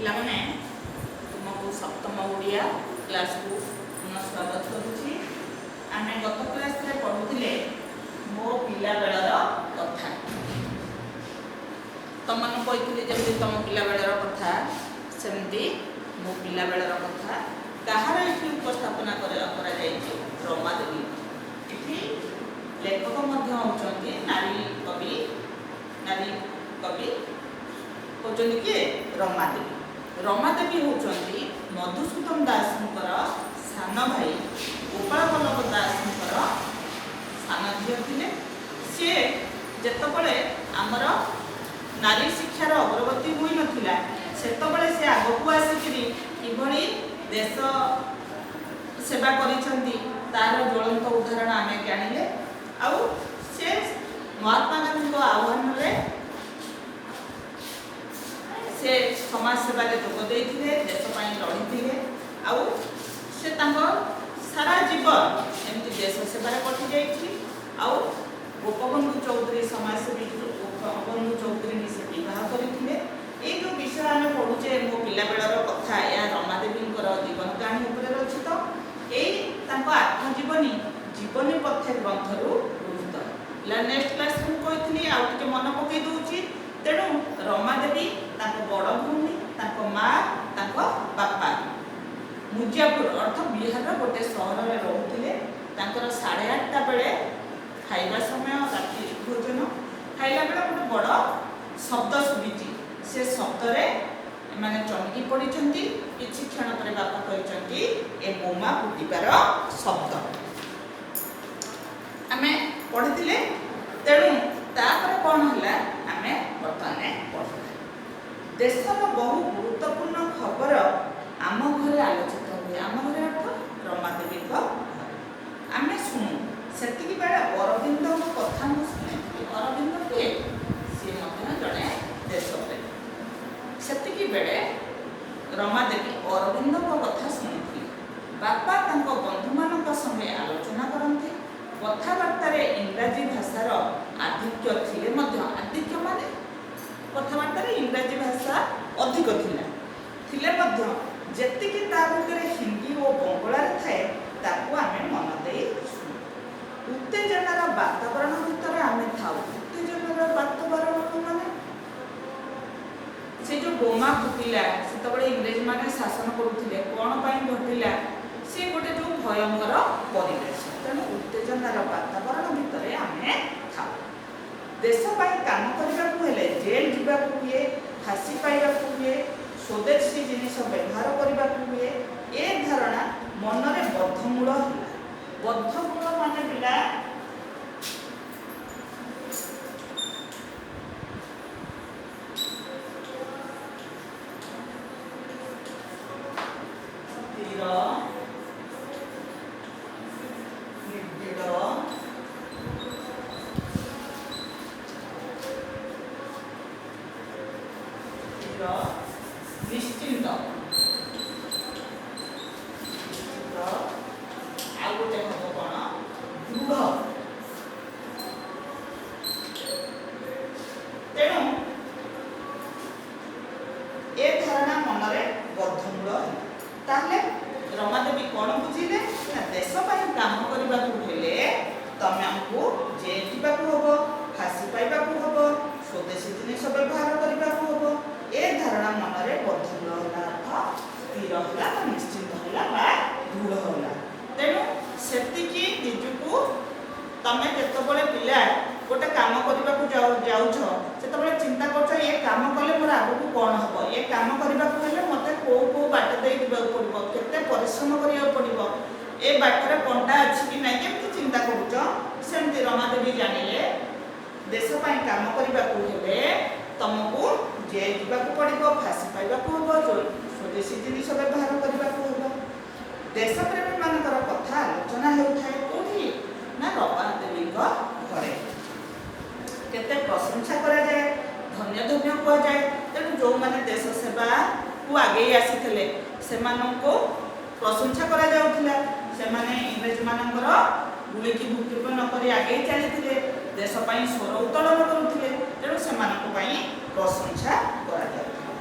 पिलाने तुमको सप्तम ओडिया क्लास को पुनः स्वागत करुच्ची। आम गत क्लास पढ़ुले मो पिला बेलर कथा तुम कही जमी तुम पिला बेलर कथा सेमती मो पिला बेलर कथा कहार ये उपस्थापना रमा देवी ये लेखक होती नारी कवि होती किए रमा देवी होती मधुसूदन दास सान भाई गोपाल बल्लभ दास सान झील थे। सी जिते आमर नारी शिक्षार अग्रगति हो नाला से आगक आसिक कि देश सेवा करिसेंती तार ज्वलंत उदाहरण आम जानिले। आउ से महात्मा गांधी आह्वान से समाज सेवा जोग देते देशपाई लड़ी आउ से सारा जीवन एमती देश सेवार कटि जाइए। आउ गोपबंधु चौधरी समाजसेवी गोपबंधु चौधरी से बह करते ये जो विषय आम पढ़ुचे मो पिला बेलर कथा या रमादेवी जीवन कहानी उपर रचित यही आत्मजीवनी जीवनी पथे ग्रंथरु गृहीत। नेक्स्ट क्लास कही आउे मन पकई दूची। तेणु रमादेवी बड़ भूमि माँ बापा मुजियापुर अर्थ बिहार गोटे सहर में रोते 8:30 बेले खाइबा समय राति भोजन खाइला बेले गोटे बड़ शब्द शुभी से शब्द मैंने चमकी पड़ी किसी क्षण पर बापा कहते ए बोमा फुटार शब्द आम पढ़ी। तेणु तापर कौन है आम बर्तमान पढ़ा देशर बहु गुरुत्वपूर्ण खबर आम घर आलोचित हुए। आम घर अर्थ रमादेवी आम शुणु से बेले अरविंद कथा मुझे अरविंद किए सी जड़े देशप्रेमी से बेले रमादेवी अरविंद कथा शुणी बापा बंधु मान संगे आलोचना करते कथबार्तार इंग्राजी भाषार आधिक्य थिले आधिक्य माने कथबार्तार इंग्राजी भाषा अधिक थिले जेतिकी हिंदी और बंगला थाए ताकू आम मन दे उत्तेजनार वातावरण भितर आम था। उत्तेजनार वातावरण माने से जो बोमा फुटिला से इंग्रेज माने शासन करुले कौन घटिला से गोटे जो भयंकर परिवेश। तेणु उत्तेजनार वातावरण भितर आम था। देशपाई काम करने जेल जावाक हुए फाँसी पाइबाक हुए स्वदेशी जिनिस व्यवहार करने हुए ए धारणा मनरे बद्धमूल है। बद्धमूल माने पिला निश्चिंत आ गोटे हम कौन दृढ़। तेणु ए धारणा मनरे बद्धमूल है। रमादेवी कौन बुझिले देशपाई काम करने तुम आमको जेल जावाक हम फाँसी पाइबाक हम स्वदेशी जिनिस व्यवहार करने हम ए धारणा मनरे बद्धमूल है स्थिर है निश्चिंत है दृढ़ है। तेणु से निजको तुम जो पिला गोटे कम करने जाऊछ से चिंता कर ये कम कले मोर आगू कौन हम ये कम करने मत कौ बाट दे पड़ो केते परिश्रम करा पड़ो ए बाटर कंटा अच्छी कि ना केमती चिंता करमती रमादेवी जानिले देशपाई काम करने तुमको जेल जावाक पड़ो फाँसी पाइबाक हम स्वदेशी जिनिस व्यवहार करने हम। देशप्रेमी मानकर कथा आलोचना होता कौटी ना रमादेवी घरे केते प्रशंसा करा जाए धन्य धन्य कह जाए। तेणु जो मैंने देश सेवा को आगे आसी से प्रशंसा करा जाउथिला से माने इंग्रेज मानकर गुली की भूक्षेप नक आगे चली देशपाई स्वर उत्तोलन करुले। तेणु से प्रशंसा करा जाउथिला।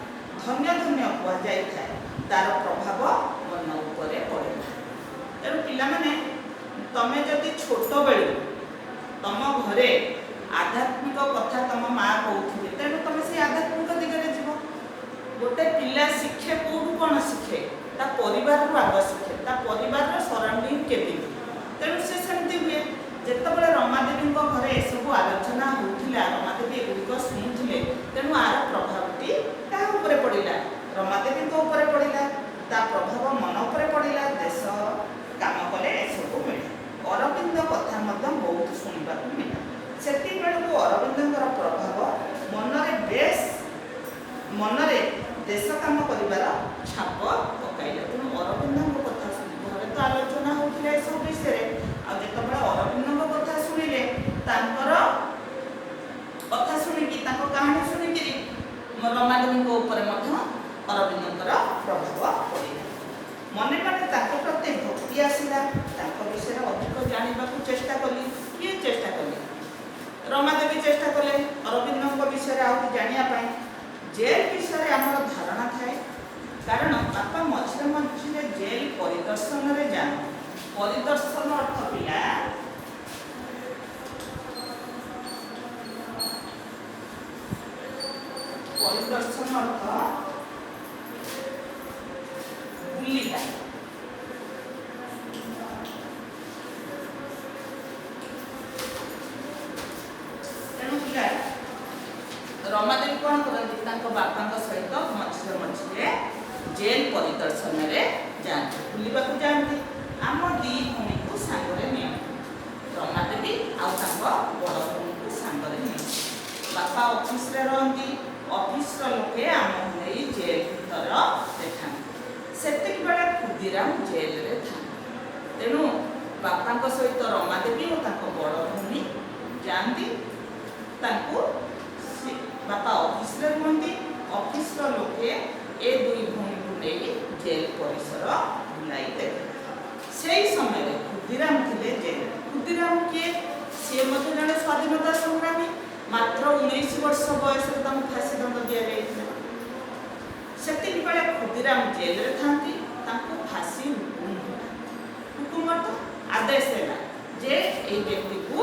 ଧନ୍ୟ ଧନ୍ୟ କୁହାଯାଇଥାଏ ତାର ପ୍ରଭାବ ମନ ଉପରେ ପଡ଼େ। ତେଣୁ ପିଲାମାନେ ତମେ ଯଦି ଛୋଟବେଳୁ ତମ ଘରେ ଆଧ୍ୟାତ୍ମିକ କଥା ତମ ମା କହୁଥିବେ, ତେଣୁ ତମେ ସେ ଆଧ୍ୟାତ୍ମିକ ଦିଗରେ ଯିବ। ଗୋଟେ ପିଲା ଶିଖେ କୋଉଠୁ କ'ଣ ଶିଖେ? ତା ପରିବାରରୁ ଆଗ ଶିଖେ, ତା ପରିବାରର ସରାଉଣ୍ଡିଂ କେମିତି। ତେଣୁ ସେ ସେମିତି ହୁଏ। ଯେତେବେଳେ ରମାଦେବୀଙ୍କ ଘରେ ଏସବୁ ଆଲୋଚନା ହେଉଥିଲା, ରମାଦେବୀ ଏଗୁଡ଼ିକ ଶୁଣୁଥିଲେ, ତେଣୁ ଆର ପ୍ରଭାବଟି କାହା ଉପରେ ପଡ଼ିଲା? ରମାଦେବୀଙ୍କ ଉପରେ ପଡ଼ିଲା। ତା ପ୍ରଭାବ ମନ ଉପରେ ପଡ଼ିଲା। ଦେଶ କାମ କଲେ ଏସବୁ ମିଳେ। ଅରବିନ୍ଦ କଥା ମଧ୍ୟ ବହୁତ ଶୁଣିବାକୁ ମିଳେ। ସେତିକିବେଳକୁ ଅରବିନ୍ଦଙ୍କର ପ୍ରଭାବ ମନରେ ଦେଶ କାମ କରିବାର ଛାପ ପକାଇଲା। ତେଣୁ ଅରବିନ୍ଦଙ୍କ କଥା ଶୁଣି ଘରେ ତ ଆଲୋଚନା ହେଉଥିଲା ଏସବୁ ବିଷୟରେ। ଆଉ ଯେତେବେଳେ ଅରବିନ୍ଦଙ୍କ କଥା ଶୁଣିଲେ, ତାଙ୍କର କଥା ଶୁଣିକି, ତାଙ୍କ କାହାଣୀ ଶୁଣିକିରି ରମାଦେବୀଙ୍କ ଉପରେ ମଧ୍ୟ ଅରବିନ୍ଦଙ୍କର ପ୍ରଭାବ ପଡ଼ିଲା। ମନେ ମନେ ତାଙ୍କ ପ୍ରତି ଭକ୍ତି ଆସିଲା। ତାଙ୍କ ବିଷୟରେ ଅଧିକ ଜାଣିବାକୁ ଚେଷ୍ଟା କଲି। କିଏ ଚେଷ୍ଟା କଲେ? ରମାଦେବୀ ଚେଷ୍ଟା କଲେ ଅରବିନ୍ଦଙ୍କ ବିଷୟରେ ଆହୁରି ଜାଣିବା ପାଇଁ। ଜେଲ୍ ବିଷୟରେ ଆମର ଧାରଣା ଥାଏ, କାରଣ ବାପା ମଝିରେ ମଝିରେ ଜେଲ୍ ପରିଦର୍ଶନରେ ଯାଆନ୍ତି। ପରିଦର୍ଶନ ଅର୍ଥ ପିଲା ପରିଦର୍ଶନ ଅର୍ଥ ବୁଲିବା। ତେଣୁ ପିଲା ରମାଦେବୀ କ'ଣ କରନ୍ତି? ତାଙ୍କ ବାପାଙ୍କ ସହିତ ମଝିରେ ମଝିରେ ଜେଲ୍ ପରିଦର୍ଶନରେ ଯାଆନ୍ତି, ବୁଲିବାକୁ ଯାଆନ୍ତି। ଆମ ଦି ଭଉଣୀକୁ ସାଙ୍ଗରେ ନିଅନ୍ତି। ରମାଦେବୀ ଆଉ ତାଙ୍କ ବଡ଼ ଭଉଣୀକୁ ସାଙ୍ଗରେ ନିଅନ୍ତି। ବାପା ଅଫିସରେ ରହନ୍ତି। ଅଫିସର ଲୋକେ ଆମକୁ ନେଇ ଜେଲ୍ ଭିତର ଦେଖାନ୍ତି। ସେତିକିବେଳେ କ୍ଷୁଦିରାମ ଜେଲରେ ଥାନ୍ତି। ତେଣୁ ବାପାଙ୍କ ସହିତ ରମାଦେବୀ ଓ ତାଙ୍କ ବଡ଼ ଭଉଣୀ ଯାଆନ୍ତି। ତାଙ୍କୁ ବାପା ଅଫିସରେ ରୁହନ୍ତି। ଅଫିସର ଲୋକେ ଏ ଦୁଇ ଭଉଣୀକୁ ନେଇ ଜେଲ୍ ପରିସର ବୁଲାଇ ଦେଲେ। ସେହି ସମୟରେ କ୍ଷୁଦିରାମ ଥିଲେ ଜେଲ୍। କ୍ଷୁଦିରାମ କିଏ? ସିଏ ମଧ୍ୟ ଜଣେ ସ୍ୱାଧୀନତା ସଂଗ୍ରାମୀ। ମାତ୍ର 19 ବର୍ଷ ବୟସରେ ତାଙ୍କୁ ଫାଶୀ ଦଣ୍ଡ ଦିଆଯାଇଥିଲା। ସେତିକିବେଳେ କ୍ଷୁଦିରାମ ଜେଲରେ ଥାନ୍ତି। ତାଙ୍କୁ ଫାଶୀ ହୁକୁମ ଆଦେଶ ହେଲା ଯେ ଏହି ବ୍ୟକ୍ତିକୁ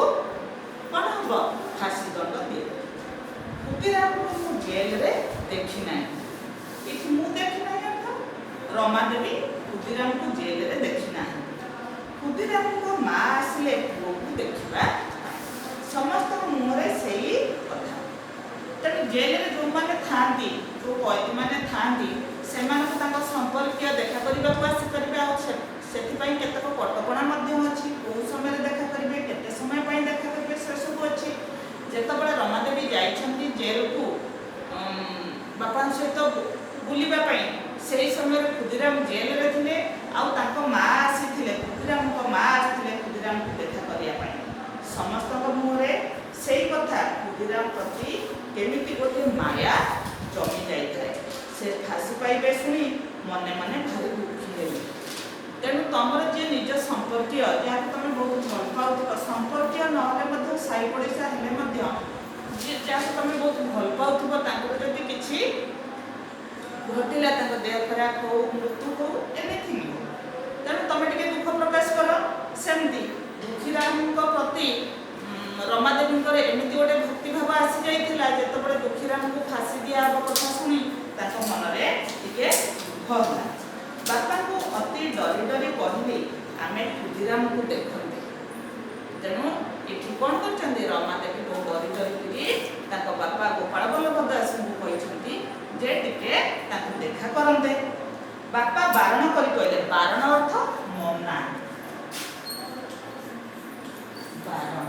କ'ଣ ହେବ? ଫାଶୀ ଦଣ୍ଡ ଦିଆଯିବ। କ୍ଷୁଦିରାମଙ୍କୁ ମୁଁ ଜେଲରେ ଦେଖି ନାହିଁ। ଏଠି ମୁଁ ଦେଖି ନାହିଁ ଅର୍ଥ ରମାଦେବୀ କ୍ଷୁଦିରାମଙ୍କୁ ଜେଲରେ ଦେଖି ନାହିଁ। କ୍ଷୁଦିରାମଙ୍କ ମା ଆସିଲେ ପୁଅକୁ ଦେଖିବା। ସମସ୍ତଙ୍କ ମୁହଁରେ ସେଇ କଥା। ତେଣୁ ଜେଲରେ ଯେଉଁମାନେ ଥାଆନ୍ତି, ଯେଉଁ କଏଦୀମାନେ ଥାଆନ୍ତି, ସେମାନଙ୍କୁ ତାଙ୍କ ସମ୍ପର୍କୀୟ ଦେଖା କରିବାକୁ ଆସିପାରିବେ। ଆଉ ସେଥିପାଇଁ କେତେକ କଟକଣା ମଧ୍ୟ ଅଛି। କେଉଁ ସମୟରେ ଦେଖା କରିବେ, କେତେ ସମୟ ପାଇଁ ଦେଖା କରିବେ, ସେସବୁ ଅଛି। ଯେତେବେଳେ ରମାଦେବୀ ଯାଇଛନ୍ତି ଜେଲକୁ ବାପାଙ୍କ ସହିତ ବୁଲିବା ପାଇଁ, ସେହି ସମୟରେ କ୍ଷୁଦିରାମ ଜେଲରେ ଥିଲେ। ଆଉ ତାଙ୍କ ମା ଆସିଥିଲେ, କ୍ଷୁଦିରାମଙ୍କ ମା ଆସିଥିଲେ କ୍ଷୁଦିରାମଙ୍କୁ ଦେଖା କରିବା ପାଇଁ। ସମସ୍ତଙ୍କ ମୁହଁରେ ସେଇ କଥା। କ୍ଷୁଦିରାମ ପ୍ରତି କେମିତି ଗୋଟିଏ ମାୟା ଜମି ଯାଇଥାଏ। ସେ ଫାଶୀ ପାଇବେ ଶୁଣି ମନେ ମନେ ଭାରି ଦୁଃଖୀ ହେଲେ। ତେଣୁ ତମର ଯିଏ ନିଜ ସମ୍ପର୍କୀୟ, ଯାହାକୁ ତମେ ବହୁତ ଭଲ ପାଉଥିବ, ସମ୍ପର୍କୀୟ ନହେଲେ ମଧ୍ୟ ସାହି ପଡ଼ିଶା ହେଲେ ମଧ୍ୟ ଯାହାକୁ ତମେ ବହୁତ ଭଲ ପାଉଥିବ, ତାଙ୍କର ଯଦି କିଛି ଘଟିଲା, ତାଙ୍କ ଦେହ ଖରାପ ହଉ, ମୃତ୍ୟୁ ହଉ, ଏନିଥିଙ୍ଗ ହଉ, ତେଣୁ ତମେ ଟିକେ ଦୁଃଖ ପ୍ରକାଶ କର। ସେମିତି ଦୁଃଖୀରାମଙ୍କ ପ୍ରତି ରମାଦେବୀଙ୍କର ଏମିତି ଗୋଟେ ଭକ୍ତିଭାବ ଆସିଯାଇଥିଲା। ଯେତେବେଳେ ଦୁଃଖୀରାମଙ୍କୁ ଫାଶୀ ଦିଆହେବ କଥା ଶୁଣି ତାଙ୍କ ମନରେ ଟିକେ ଦୁଃଖ ହେଲା। ବାପାଙ୍କୁ ଅତି ଡରି ଡରି କହିଲେ ଆମେ କ୍ଷୁଦିରାମଙ୍କୁ ଦେଖନ୍ତି। ତେଣୁ ଏଠି କ'ଣ କରିଛନ୍ତି? ରମାଦେବୀ ବହୁତ ଡରି ଡରିକିରି ତାଙ୍କ ବାପା ଗୋପାଳ ବଲ୍ଲଭ ଦାସଙ୍କୁ କହିଛନ୍ତି ଯେ ଟିକେ ତାଙ୍କୁ ଦେଖା କରନ୍ତେ। ବାପା ବାରଣ କରି କହିଲେ। ବାରଣ ଅର୍ଥ ମନା। ବାରଣ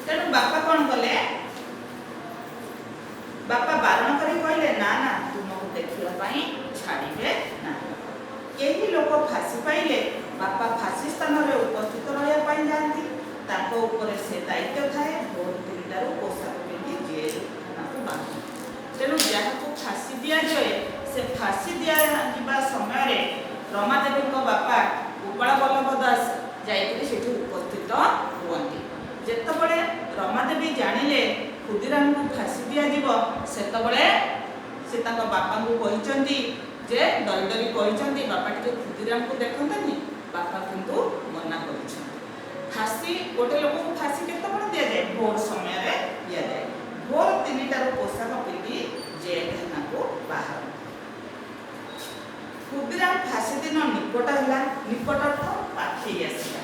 ତେଣୁ ବାପା କ'ଣ କଲେ? ବାପା ବାରଣ କରି କହିଲେ ନା ନା, ତୁମକୁ ଦେଖିବା ପାଇଁ ଛାଡ଼ିବେ ନାହିଁ। କେହି ଲୋକ ଫାଶୀ ପାଇଲେ ବାପା ଫାଶୀ ସ୍ଥାନରେ ଉପସ୍ଥିତ ରହିବା ପାଇଁ ଯାଆନ୍ତି। ତାଙ୍କ ଉପରେ ସେ ଦାୟିତ୍ୱ ଥାଏ। ଭୋର 3ଟାରୁ ପୋଷାକ ପିନ୍ଧି ଜେଲ୍ ଥାନାକୁ ବାହାରନ୍ତି। ତେଣୁ ଯାହାକୁ ଫାଶୀ ଦିଆଯାଏ, ସେ ଫାଶୀ ଦିଆଯିବା ସମୟରେ ରମାଦେବୀଙ୍କ ବାପା ଗୋପାଳ ବଲ୍ଲଭ ଦାସ ଯାଇକରି ସେଠି ଉପସ୍ଥିତ ହୁଅନ୍ତି। ଯେତେବେଳେ ରମାଦେବୀ ଜାଣିଲେ କ୍ଷୁଦିରାମଙ୍କୁ ଫାଶୀ ଦିଆଯିବ ସେତେବେଳେ ସେ ତାଙ୍କ ବାପାଙ୍କୁ କହିଛନ୍ତି ଯେ ଡରି ଡରି କହିଛନ୍ତି ବାପା ଟିକେ କ୍ଷୁଦିରାମଙ୍କୁ ଦେଖନ୍ତନି। ବାପା କିନ୍ତୁ ମନା କରିଛନ୍ତି। ଫାଶୀ ଗୋଟେ ଲୋକକୁ ଫାଶୀ କେତେବେଳେ ଦିଆଯାଏ? ଭୋର ସମୟରେ ଦିଆଯାଏ। ଭୋର 3ଟାରୁ ପୋଷାକ ପିନ୍ଧି ଜେଲଖାନାକୁ ବାହାରନ୍ତି। କ୍ଷୁଦିରାମ ଫାଶୀ ଦିନ ନିକଟ ହେଲା। ନିକଟ ଅର୍ଥ ପାଖେଇ ଆସିଲା।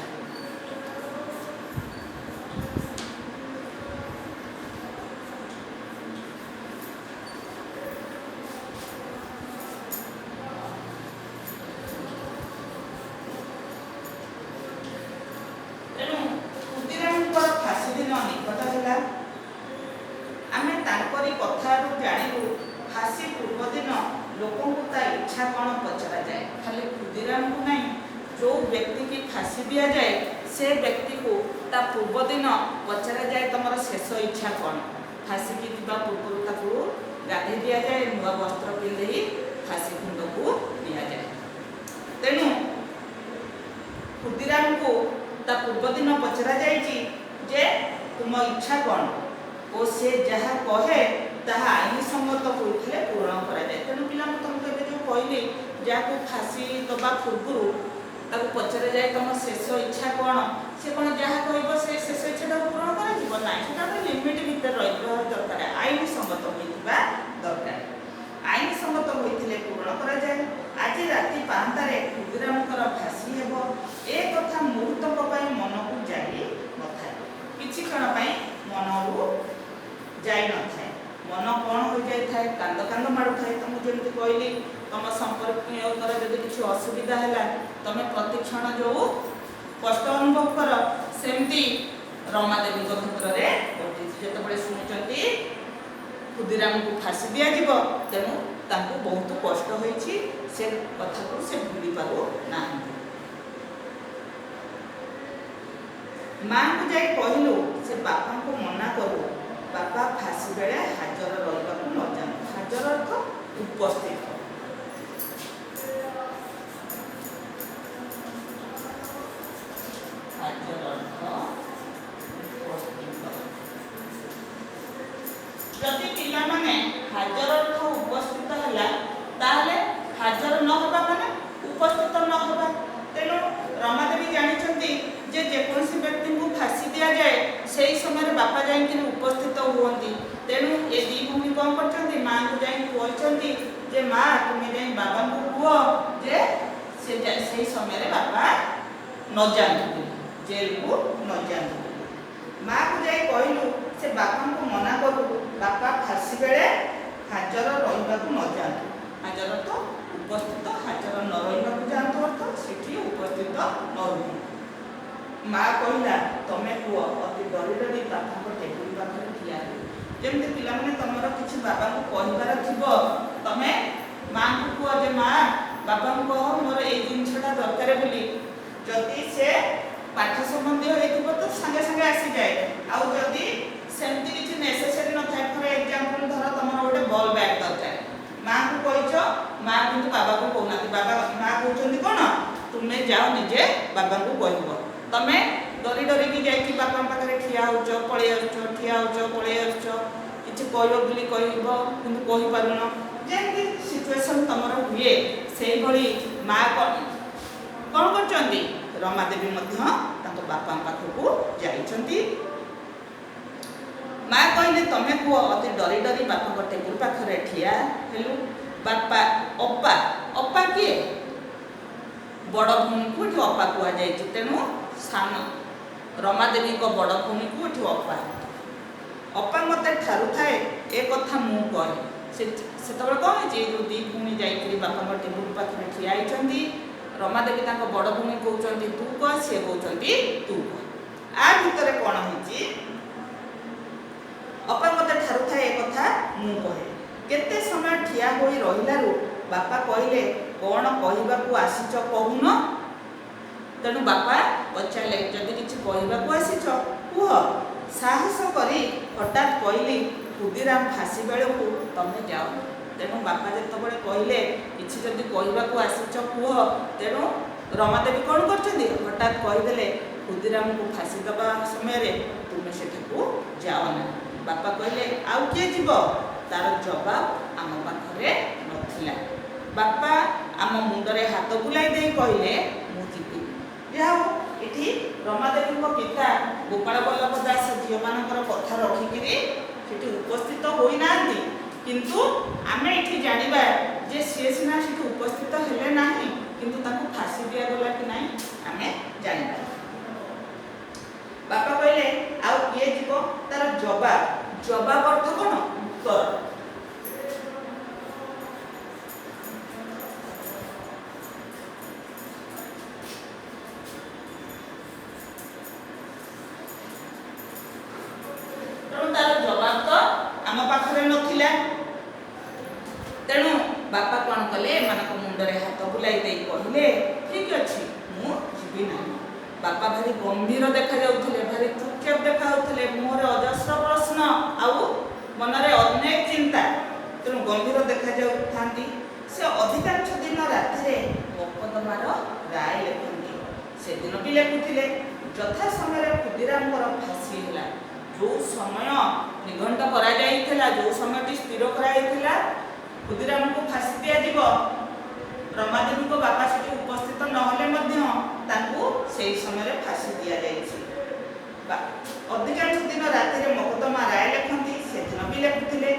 ଆମେ ତାଙ୍କରି କଥାରୁ ଜାଣିଲୁ ଫାଶୀ ପୂର୍ବ ଦିନ ଲୋକଙ୍କୁ ତା ଇଚ୍ଛା କ'ଣ ପଚରାଯାଏ। ଖାଲି କ୍ଷୁଦିରାମଙ୍କୁ ନାହିଁ, ଯେଉଁ ବ୍ୟକ୍ତିକି ଫାଶୀ ଦିଆଯାଏ ସେ ବ୍ୟକ୍ତିକୁ ତା ପୂର୍ବ ଦିନ ପଚରାଯାଏ ତମର ଶେଷ ଇଚ୍ଛା କ'ଣ। ଫାଶୀକି ଯିବା ପୂର୍ବରୁ ତାକୁ ଗାଧେଇ ଦିଆଯାଏ, ନୂଆ ବସ୍ତ୍ର ପିନ୍ଧେଇ ଫାଶୀ କୁଣ୍ଡକୁ ନିଆଯାଏ। ତେଣୁ କ୍ଷୁଦିରାମଙ୍କୁ ତା ପୂର୍ବ ଦିନ ପଚରାଯାଇଛି ଯେ ତୁମ ଇଚ୍ଛା କ'ଣ, ଓ ସେ ଯାହା କହେ ତାହା ଆଇନସମ୍ମତ ହୋଇଥିଲେ ପୂରଣ କରାଯାଏ। ତେଣୁ ପିଲାଙ୍କୁ ତୁମକୁ ଏବେ ଯେଉଁ କହିଲି ଯାହାକୁ ଫାଶୀ ଦେବା ପୂର୍ବରୁ ତାକୁ ପଚରାଯାଏ ତମ ଶେଷ ଇଚ୍ଛା କ'ଣ, ସେ କ'ଣ ଯାହା କହିବ ସେ ଶେଷ ଇଚ୍ଛାଟାକୁ ପୂରଣ କରାଯିବ? ନାହିଁ, ସେଟା ଗୋଟେ ଲିମିଟ୍ ଭିତରେ ରହିବା ଦରକାର, ଆଇନସମ୍ମତ ହୋଇଥିବା ଦରକାର। ଆଇନସମ୍ମତ ହୋଇଥିଲେ ପୂରଣ କରାଯାଏ। ଆଜି ରାତି 5ଟାରେ କ୍ଷୁଦିରାମଙ୍କର ଫାଶୀ ହେବ। ଏ କଥା ମୁହୂର୍ତ୍ତକ ପାଇଁ ମନକୁ ଯାଇ ନଥାଏ। କିଛି କ୍ଷଣ ପାଇଁ ମନରୁ ଯାଇ ନଥାଏ। ମନ କ'ଣ ହୋଇଯାଇଥାଏ? କାନ୍ଦ କାନ୍ଦ ମାଡ଼ୁଥାଏ। ମୁଁ ଯେମିତି କହିଲି ତମ ସମ୍ପର୍କୀୟଙ୍କର ଯଦି କିଛି ଅସୁବିଧା ହେଲା ତମେ ପ୍ରତିକ୍ଷଣ ଯେଉଁ କଷ୍ଟ ଅନୁଭବ କର, ସେମିତି ରମାଦେବୀଙ୍କ କ୍ଷେତ୍ରରେ ଘଟିଛି। ଯେତେବେଳେ ଶୁଣୁଛନ୍ତି କ୍ଷୁଦିରାମଙ୍କୁ ଫାଶୀ ଦିଆଯିବ, ତେଣୁ ତାଙ୍କୁ ବହୁତ କଷ୍ଟ ହୋଇଛି। ସେ କଥାକୁ ସେ ଭୁଲି ପାରୁନାହାନ୍ତି। ମାଆଙ୍କୁ ଯାଇ କହିଲୁ ସେ ବାପାଙ୍କୁ ମନା କରୁ ବାପା ଫାଶୀ ବେଳେ ହାଜର ରହିବାକୁ ନ ଯାଆନ୍ତୁ। ହାଜର ଅର୍ଥ ଉପସ୍ଥିତ। ହାଜର ଅର୍ଥ ଉପସ୍ଥିତ। ଯଦି ପିଲାମାନେ ହାଜର ଅର୍ଥ ଉପସ୍ଥିତ ହେଲା ତାହେଲେ ହାଜର ନ ହେବା ମାନେ ଉପସ୍ଥିତ ନ ହେବା। ତେଣୁ ରମାଦେବୀ ଜାଣିଛନ୍ତି ଯେ ଯେକୌଣସି ବ୍ୟକ୍ତିଙ୍କୁ ଫାଶୀ ଦିଆଯାଏ ସେହି ସମୟରେ ବାପା ଯାଇକି ଉପସ୍ଥିତ ହୁଅନ୍ତି। ତେଣୁ ଏ ଦୁଇ ଭଉଣୀ କ'ଣ କରିଛନ୍ତି? ମାଆଙ୍କୁ ଯାଇ କହିଛନ୍ତି ଯେ ମା ତୁମେ ଯାଇ ବାବାଙ୍କୁ କୁହ ଯେ ସେ ସେହି ସମୟରେ ବାପା ନ ଯାଆନ୍ତୁ ବୋଲି, ଜେଲକୁ ନ ଯାଆନ୍ତୁ ବୋଲି। ମାଆକୁ ଯାଇ କହିଲୁ ସେ ବାପାଙ୍କୁ ମନା କରୁ ବାପା ଫାଶୀ ବେଳେ ହାଜର ରହିବାକୁ ନ ଯାଆନ୍ତୁ। ହାଜର ତ ଉପସ୍ଥିତ, ହାଜର ନ ରହିବାକୁ ଯାଆନ୍ତୁ ଅର୍ଥ ସେଠି ଉପସ୍ଥିତ ନ ରୁହନ୍ତୁ। ମା କହିଲା ତମେ କୁହ, ଅତି ଡରି ଡରି ବାପାଙ୍କ ଟେବୁଲ ପାଖରେ ଠିଆ ହେଉ। ଯେମିତି ପିଲାମାନେ ତମର କିଛି ବାବାଙ୍କୁ କହିବାର ଥିବ, ତମେ ମାଆଙ୍କୁ କୁହ ଯେ ମା ବାବାଙ୍କୁ କହ ମୋର ଏଇ ଜିନିଷଟା ଦରକାର ବୋଲି। ଯଦି ସେ ପାଠ ସମ୍ବନ୍ଧୀୟ ହେଇଥିବ ତ ସାଙ୍ଗେ ସାଙ୍ଗେ ଆସିଯାଏ। ଆଉ ଯଦି ସେମିତି କିଛି ନେସେସରି ନଥାଏ, ଫର ଏକ୍ଜାମ୍ପଲ ଧର ତମର ଗୋଟେ ବଲ୍ ବ୍ୟାଟ୍ ଦରକାର, ମାଆଙ୍କୁ କହିଛ, ମା କିନ୍ତୁ ବାବାଙ୍କୁ କହୁନାହାନ୍ତି। ମା କହୁଛନ୍ତି କ'ଣ ତୁମେ ଯାଅ ନିଜେ ବାବାଙ୍କୁ କହିବ। ତମେ ଡରି ଡରିକି ଯାଇକି ବାପାଙ୍କ ପାଖରେ ଠିଆ ହେଉଛ, ପଳେଇ ଆସୁଛ, ଠିଆ ହେଉଛ, ପଳେଇ ଆସୁଛ, କିଛି କହିବ ବୋଲି କହିବ କିନ୍ତୁ କହିପାରୁନ। ଯେମିତି ସିଚୁଏସନ୍ ତମର ହୁଏ ସେଇଭଳି ମା କ'ଣ କରିଛନ୍ତି? ରମାଦେବୀ ମଧ୍ୟ ତାଙ୍କ ବାପାଙ୍କ ପାଖକୁ ଯାଇଛନ୍ତି। ମା କହିଲେ ତମେ କୁହ, ଅତି ଡରି ଡରି ବାପାଙ୍କ ଟେବୁଲ ପାଖରେ ଠିଆ ହେଲୁ। ବାପା ଅପା, ଅପା କିଏ? ବଡ଼ ଭଉଣୀକୁ ଏଠି ଅପା କୁହାଯାଇଛି। ତେଣୁ ସାନ ରମାଦେବୀଙ୍କ ବଡ଼ ଭଉଣୀକୁ ଏଠି ଅପା। ଅପା ମୋତେ ଠାରୁଥାଏ ଏ କଥା ମୁଁ କହେ। ସେତେବେଳେ କ'ଣ ହେଇଛି? ଏ ଯେଉଁ ଦୁଇ ଭଉଣୀ ଯାଇକରି ବାପାଙ୍କ ଟେବୁଲ ପାଖରେ ଠିଆ ହେଇଛନ୍ତି, ରମାଦେବୀ ତାଙ୍କ ବଡ଼ ଭଉଣୀ କହୁଛନ୍ତି ତୁ କହ, ସିଏ କହୁଛନ୍ତି ତୁ କହ। ଆ ଭିତରେ କ'ଣ ହେଇଛି? ଅପା ମୋତେ ଠାରୁଥାଏ ଏ କଥା ମୁଁ କହେ। କେତେ ସମୟ ଠିଆ ହୋଇ ରହିଲାରୁ ବାପା କହିଲେ କ'ଣ କହିବାକୁ ଆସିଛ କହୁନ। ତେଣୁ ବାପା ପଚାରିଲେ ଯଦି କିଛି କହିବାକୁ ଆସିଛ କୁହ। ସାହସ କରି ହଠାତ୍ କହିଲି କ୍ଷୁଦିରାମ ଫାଶୀ ବେଳକୁ ତମେ ଯାଅ। ତେଣୁ ବାପା ଯେତେବେଳେ କହିଲେ କିଛି ଯଦି କହିବାକୁ ଆସିଛ କୁହ, ତେଣୁ ରମାଦେବୀ କ'ଣ କରିଛନ୍ତି? ହଠାତ୍ କହିଦେଲେ କ୍ଷୁଦିରାମଙ୍କୁ ଫାଶୀ ଦେବା ସମୟରେ तुम सेठाकू जाओ ना। बापा कहले आउ किए जीव, तार जवाब आम पाखरे नथिला। बापा आम मुंडरे हाथ बुलाई दे कहले मु जीवी। जाओ इठी रमादेवी पिता गोपाल बल्लभ दास झील मानकर कथा रखिकी सेठी उपस्थित होई नांती, किंतु आमे इठी जानिबा जे से सिना सेठी उपस्थित हेले नाही, किंतु ताकू फांसी दिया गला कि नाही आमे जानिबा। बापा कहले आउ किए जीव, तार जवाब अर्थ कौन उत्तर। तार जवाब तो आम पाखरे नथिला। तेणु बापा कौन कले एमानक मुंडरे हाथ बुलाई दे कहले ठीक अच्छी मु जीवी नाही। बापा भारी गंभीर देखा जाउथले, भारी चुपचाप देखा जाउथले, मुहरे अजस्र प्रश्न आउ मनरे अनेक चिंता। तेणु गंभीर देखा जाउथांती। से अधिकांश दिन राति मोकदमार राय लेखंती। से दिन भी लेखुथिले यथा समय खुदीराम फांसी होला। जो समय निघंट करा जाइथिला, जो समय स्थिर करा जाइथिला खुदीराम को फांसी दिया जीव, रमादेवी को बापा सेठी उपस्थित नहले मध्य ताकू सेही समय फांसी दिया जाइछि। अधिकांश दिन राति मोकदमा राय लेखंती। से दिन भी लेखुथिले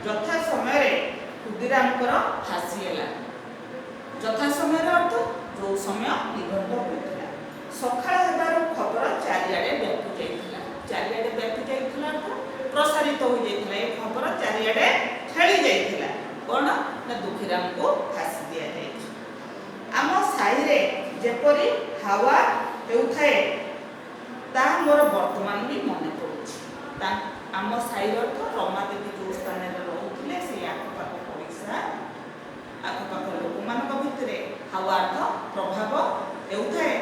यथा समय खुदीराम फांसी होला। यथा समय अर्थ जो समय निघंट होइथिला। सकाळ हेबार खबर चारिआडे व्यापी जाइथिला। चारिआडे व्यापी जाइथिला प्रसारित हो जाइथिला। ए खबर चारिआडे खेली जाइथिला कोन ना दुखीराम को फांसी दिया जाइछि। आम साई रे जेपरी हावा हेउथाए ता मोर वर्तमान भी मने पड़ुछि। आम साई अर्थ रमादेवी जो स्थान रे रहुथिले से आखपाख पड़िसा आखपाख लोक मानक भितरे हावा अर्थ प्रभाव हेउथाए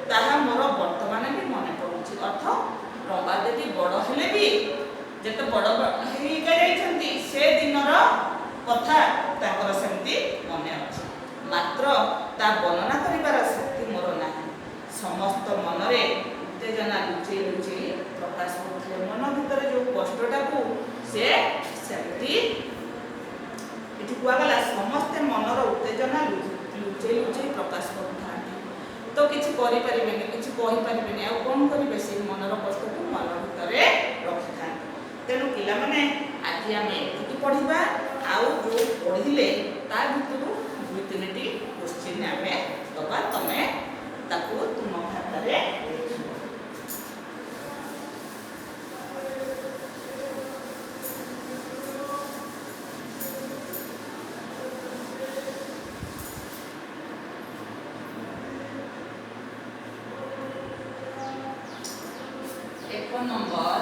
ताहा मोर वर्तमान भी मने पड़ुछि। अर्थ रमादेवी बड़ हेले भी जेते बड़ हेई जाइछंती से दिनर कथा ताकर सेमती मने अछि, मात्र ता वर्णना करिबार शक्ति मोर नाही। समस्त मनरे उत्तेजना लुचेई लुचेई प्रकाश करथले। मन भितर जो कष्टटा को से सेमती इठी कुआ गला समस्त मनर उत्तेजना लुचेई लुचेई प्रकाश करथांती। तो किछि करि परिबेनी, किछि कहि परिबेनी, आ कोन करिबे से मनर कष्ट को मन भितरे रखिथांती। तेणु पिला माने आज आमे एति पढिबा आउ जो पढिले ता भितरु दुई तीनटी क्वेश्चन आमे दबा। तमे ताकू तुम खातारे लिखिबो। एक नंबर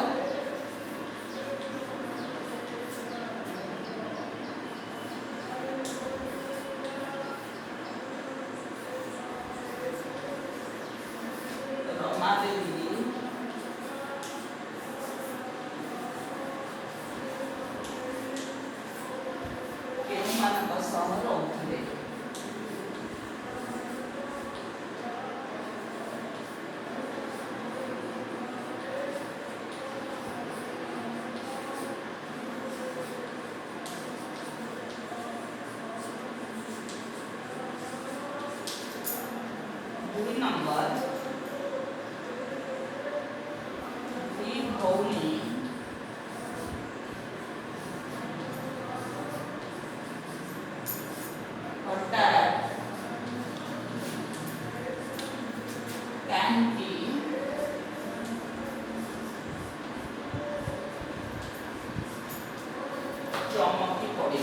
चमकी पड़े।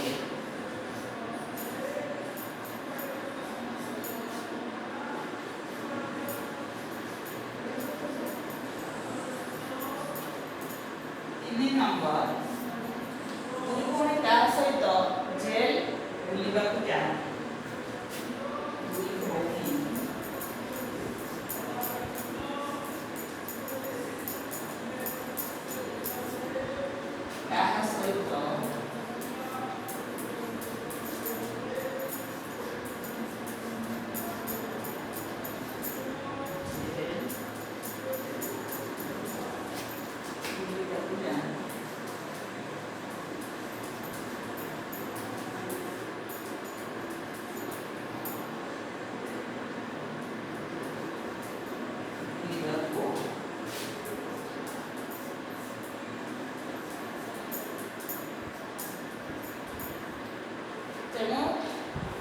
तीन नंबर दुई भौणी ता सहित जेल बुलिबा को जाती। दुई भौणी ता सहित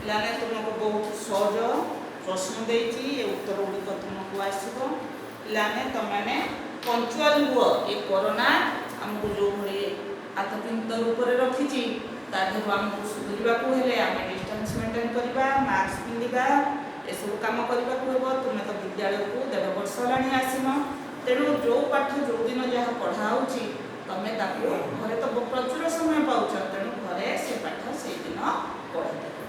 ପିଲାମାନେ ତୁମକୁ ବହୁତ ସହଜ ପ୍ରଶ୍ନ ଦେଇଛି, ଏ ଉତ୍ତର ଗୁଡ଼ିକ ତୁମକୁ ଆସିବ। ପିଲାମାନେ ତମେମାନେ ପଞ୍ଚୁଆଲ ହୁଅ। ଏ କରୋନା ଆମକୁ ଯେଉଁଭଳି ଆତଙ୍କିତ ରୂପରେ ରଖିଛି, ତା ଦେହରୁ ଆମକୁ ସୁଧୁରିବାକୁ ହେଲେ ଆମେ ଡିଷ୍ଟାନ୍ସ ମେଣ୍ଟେନ୍ କରିବା, ମାସ୍କ ପିନ୍ଧିବା, ଏସବୁ କାମ କରିବାକୁ ହେବ। ତୁମେ ତ ବିଦ୍ୟାଳୟକୁ 1.5 ବର୍ଷ ହେଲାଣି ଆସିନ, ତେଣୁ ଯେଉଁ ପାଠ ଯେଉଁଦିନ ଯାହା ପଢ଼ା ହେଉଛି ତମେ ତାକୁ ଘରେ ତ ପ୍ରଚୁର ସମୟ ପାଉଛ, ତେଣୁ ଘରେ ସେ ପାଠ ସେଇଦିନ ପଢ଼ିଦେବ।